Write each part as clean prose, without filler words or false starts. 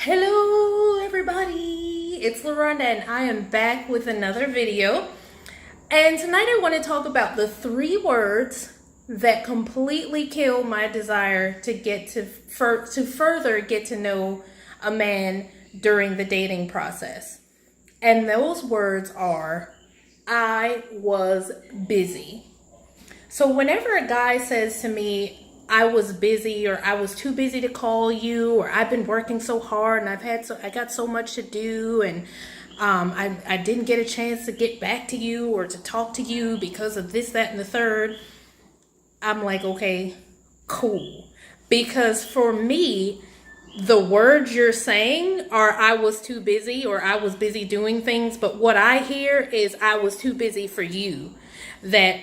Hello everybody, it's LaRonda and I am back with another video. And tonight I want to talk about the 3 words that completely kill my desire to further get to know a man during the dating process. And those words are, I was busy. So whenever a guy says to me, I was busy, or I was too busy to call you, or I've been working so hard and I got so much to do, and I didn't get a chance to get back to you or to talk to you because of this, that, and the third, I'm like, okay, cool. Because for me, the words you're saying are I was too busy or I was busy doing things, but what I hear is I was too busy for you. That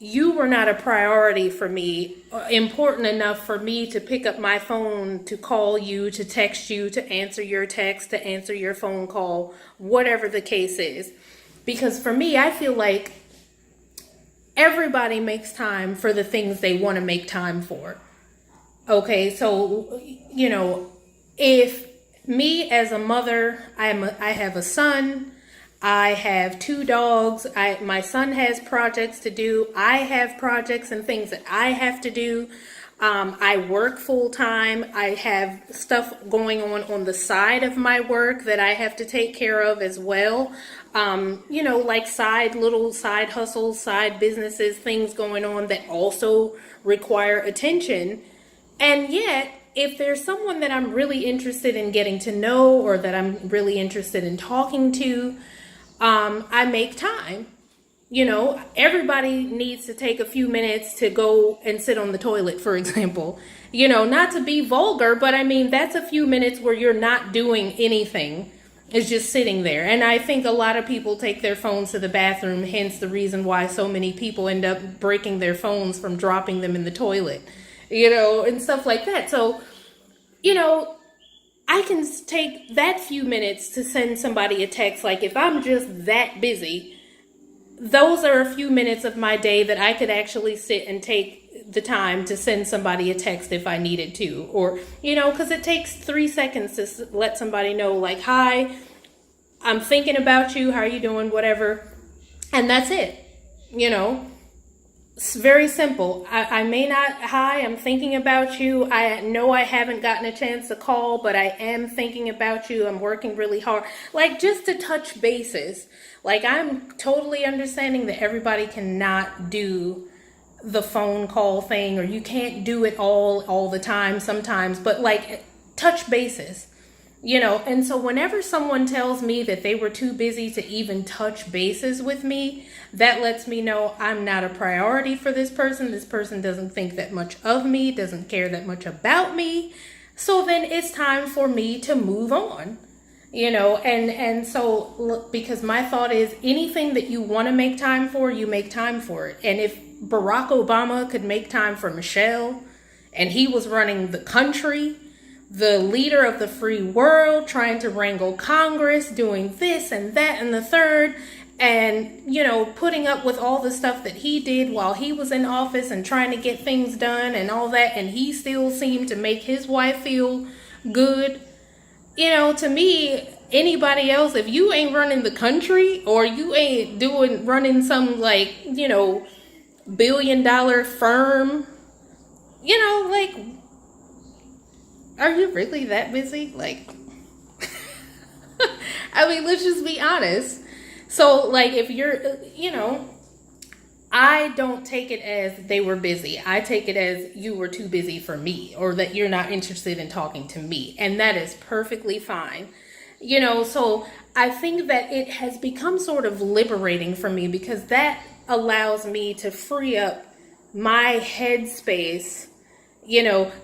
you were not a priority for me, important enough for me to pick up my phone, to call you, to text you, to answer your text, to answer your phone call, whatever the case is. Because for me, I feel like everybody makes time for the things they want to make time for. Okay, so, if me as a mother, I have a son, I have 2 dogs. My son has projects to do. I have projects and things that I have to do. I work full time. I have stuff going on the side of my work that I have to take care of as well. Like little side hustles, side businesses, things going on that also require attention. And yet, if there's someone that I'm really interested in getting to know or that I'm really interested in talking to, I make time. Everybody needs to take a few minutes to go and sit on the toilet, for example. Not to be vulgar, but I mean, that's a few minutes where you're not doing anything. It's just sitting there. And I think a lot of people take their phones to the bathroom, hence the reason why so many people end up breaking their phones from dropping them in the toilet, and stuff like that. So, I can take that few minutes to send somebody a text. Like if I'm just that busy, those are a few minutes of my day that I could actually sit and take the time to send somebody a text if I needed to. Or, because it takes 3 seconds to let somebody know, like, hi, I'm thinking about you. How are you doing? Whatever. And that's it. It's very simple. I may not, hi, I'm thinking about you. I know I haven't gotten a chance to call, but I am thinking about you. I'm working really hard. Like, just to touch bases. Like, I'm totally understanding that everybody cannot do the phone call thing, or you can't do it all the time sometimes, but like, touch bases. And so whenever someone tells me that they were too busy to even touch bases with me, that lets me know I'm not a priority for this person. This person doesn't think that much of me, doesn't care that much about me. So then it's time for me to move on, and so look, because my thought is anything that you want to make time for, you make time for it. And if Barack Obama could make time for Michelle and he was running the country, the leader of the free world, trying to wrangle Congress, doing this and that and the third, and, putting up with all the stuff that he did while he was in office and trying to get things done and all that, and he still seemed to make his wife feel good. To me, anybody else, if you ain't running the country or you ain't running some billion-dollar firm, like, are you really that busy? Like, I mean, let's just be honest. So, like, if you're, I don't take it as they were busy. I take it as you were too busy for me, or that you're not interested in talking to me. And that is perfectly fine. So I think that it has become sort of liberating for me, because that allows me to free up my headspace,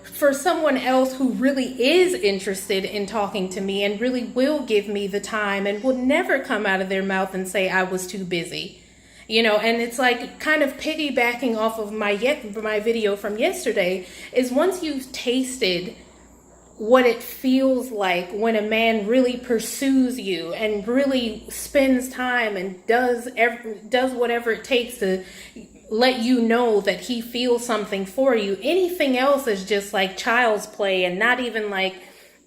for someone else who really is interested in talking to me and really will give me the time and will never come out of their mouth and say I was too busy. And it's like kind of piggybacking off of my video from yesterday, is once you've tasted what it feels like when a man really pursues you and really spends time and does whatever it takes to let you know that he feels something for you. Anything else is just like child's play and not even like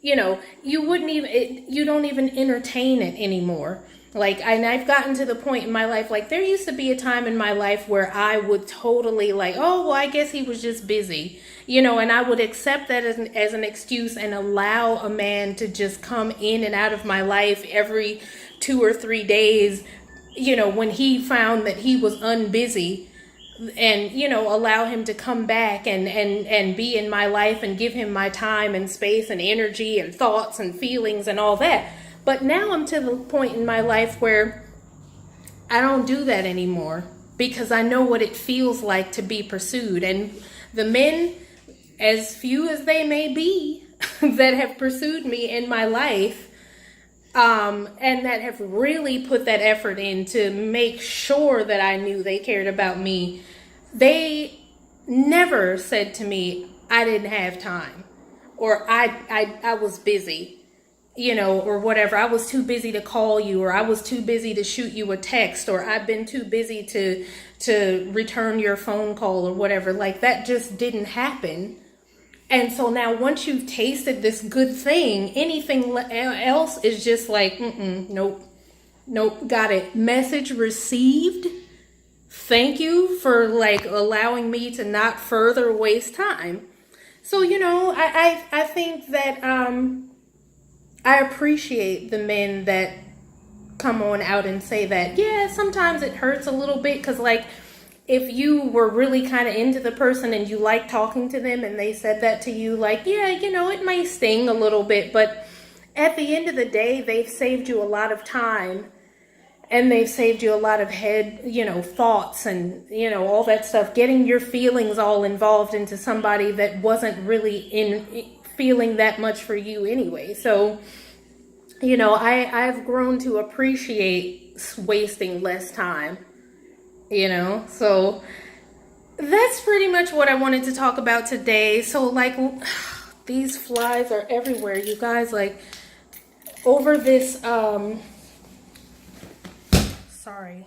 you wouldn't even, you don't even entertain it anymore. Like, and I've gotten to the point in my life, like, there used to be a time in my life where I would totally like, oh, well, I guess he was just busy, and I would accept that as an excuse and allow a man to just come in and out of my life every 2 or 3 days, when he found that he was unbusy, and allow him to come back and be in my life and give him my time and space and energy and thoughts and feelings and all that. But now I'm to the point in my life where I don't do that anymore, because I know what it feels like to be pursued. And the men, as few as they may be, that have pursued me in my life, and that have really put that effort in to make sure that I knew they cared about me, they never said to me, I didn't have time, or I was busy, or whatever. I was too busy to call you, or I was too busy to shoot you a text, or I've been too busy to return your phone call, or whatever. Like, that just didn't happen. And so now, once you've tasted this good thing, anything else is just like, nope, got it. Message received. Thank you for like allowing me to not further waste time. So, I think that I appreciate the men that come on out and say that, yeah, sometimes it hurts a little bit, because like, if you were really kind of into the person and you like talking to them and they said that to you, like, yeah, it may sting a little bit, but at the end of the day, they've saved you a lot of time, and they've saved you a lot of thoughts and, all that stuff, getting your feelings all involved into somebody that wasn't really feeling that much for you anyway. So, I've grown to appreciate wasting less time. So that's pretty much what I wanted to talk about today. So like, these flies are everywhere, you guys. Like, over this, sorry.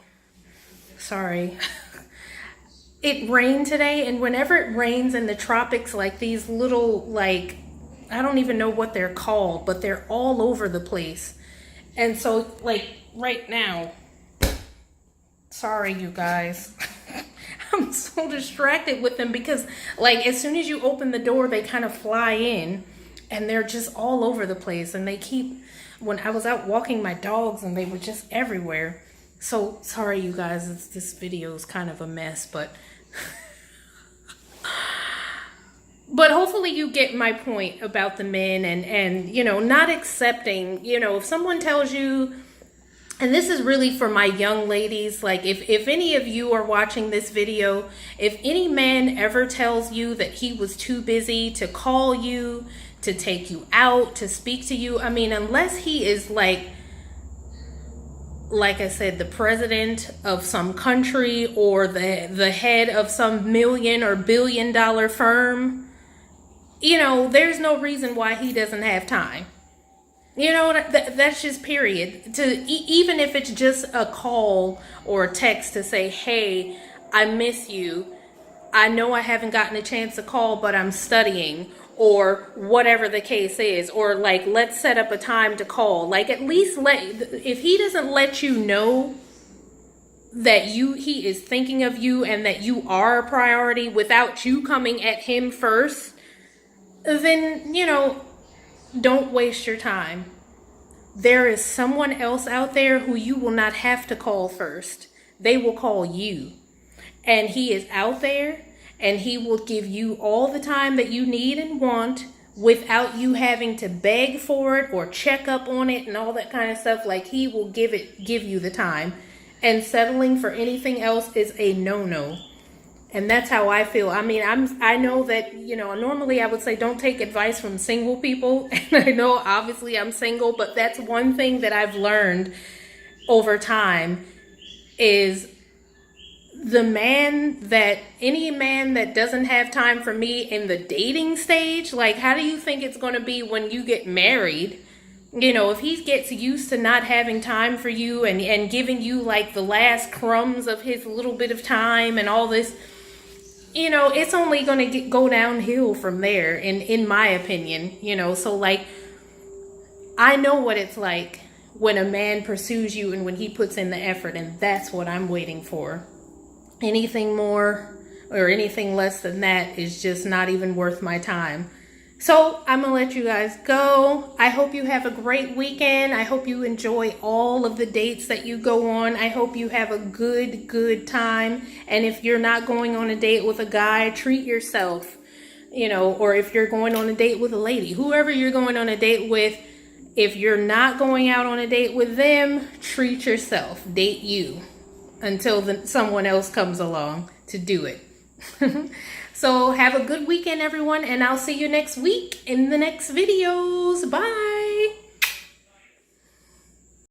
It rained today, and whenever it rains in the tropics, like these little, like, I don't even know what they're called, but they're all over the place. And so like right now, sorry, you guys. I'm so distracted with them, because like, as soon as you open the door, they kind of fly in, and they're just all over the place. And they keep, when I was out walking my dogs, and they were just everywhere. So sorry, you guys, this video is kind of a mess, but hopefully you get my point about the men, and not accepting, if someone tells you. And this is really for my young ladies. Like, if any of you are watching this video, if any man ever tells you that he was too busy to call you, to take you out, to speak to you, I mean, unless he is like I said, the president of some country, or the head of some $1 or $1 billion firm, there's no reason why he doesn't have time. That's just period. Even if it's just a call or a text to say, hey, I miss you. I know I haven't gotten a chance to call, but I'm studying, or whatever the case is. Or like, let's set up a time to call. Like, at least if he doesn't let you know that he is thinking of you and that you are a priority without you coming at him first, then, don't waste your time. There is someone else out there who you will not have to call first. They will call you. And he is out there, and he will give you all the time that you need and want without you having to beg for it or check up on it and all that kind of stuff. Like, he will give you the time. And settling for anything else is a no-no. And that's how I feel. I mean, I know that, normally I would say don't take advice from single people. And I know obviously I'm single, but that's one thing that I've learned over time is any man that doesn't have time for me in the dating stage, like, how do you think it's going to be when you get married? If he gets used to not having time for you and giving you like the last crumbs of his little bit of time and all this, it's only going to go downhill from there, in my opinion, so like, I know what it's like when a man pursues you and when he puts in the effort, and that's what I'm waiting for. Anything more or anything less than that is just not even worth my time. So I'm going to let you guys go. I hope you have a great weekend. I hope you enjoy all of the dates that you go on. I hope you have a good time. And if you're not going on a date with a guy, treat yourself. Or if you're going on a date with a lady, whoever you're going on a date with, if you're not going out on a date with them, treat yourself. Date you until someone else comes along to do it. So have a good weekend, everyone, and I'll see you next week in the next videos. Bye.